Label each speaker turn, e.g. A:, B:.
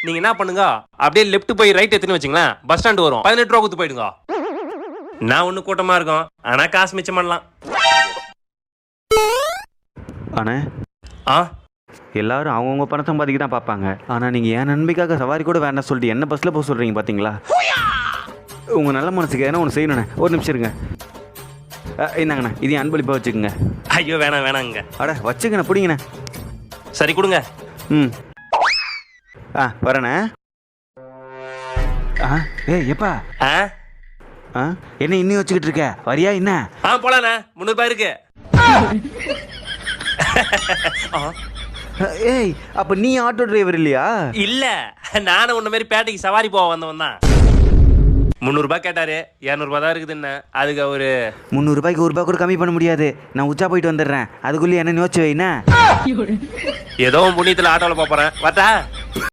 A: நீங்க என்ன பண்ணுங்க, அப்படியே லெஃப்ட் போய் ரைட் எடுத்துன்னு வச்சுங்களேன், பஸ் ஸ்டாண்ட் வரும். 18 ரூபா கொடுத்து போயிடுங்க. நான் ஒண்ணு கூட்டமா இருக்கும், ஆனா காசு மிச்சம் பண்ணலாம்.
B: அண்ணே,
A: ஆ
B: எல்லாரும் அவங்கவுங்க பணம் சம்பாதிக்க தான் பார்ப்பாங்க. ஆனால் நீங்கள் என் நன்மைக்காக சவாரி கூட வேண்டாம் சொல்லிட்டு என்ன பஸ்ஸில் போக சொல்கிறீங்க பார்த்தீங்களா? உங்கள் நல்ல மனசுக்கு எதனா ஒன்று செய்யணுண்ணே. ஒரு நிமிஷம் இருங்க. இந்தாங்கண்ணே, இது என் அன்பளிப்பாக வச்சுக்கோங்க.
A: ஐயோ வேணாம் வேணாங்க.
B: அட வச்சுக்கண்ணே, பிடிங்கண்ணே.
A: சரி கொடுங்க.
B: ம் வரண்ணே. ஏய் எப்பா என்ன இன்னும் வச்சுக்கிட்டு இருக்க? வரியா என்ன?
A: போலாண்ணே, 300 ரூபாய் இருக்கு.
B: ஏய் அப்ப நீ ஆட்டோ டிரைவர் இல்லையா?
A: இல்ல, நானும் உன்ன மாதிரி பேட்டைக்கு சவாரி போக வந்தவன் தான். 300 ரூபாய் கேட்டாரு, 200 ரூபாய் தான் இருக்குதுன்னு. அதுக்கு அவரு
B: 300 ரூபாய்க்கு 1 ரூபாய் கூட கம்மி பண்ண முடியாது. நான் உச்சா போயிட்டு வந்துடுறேன், அதுக்குள்ளே என்ன யோசிச்சு வைனா.
A: ஏதோ புண்ணியத்துல ஆட்டோல போறேன். பார்த்தா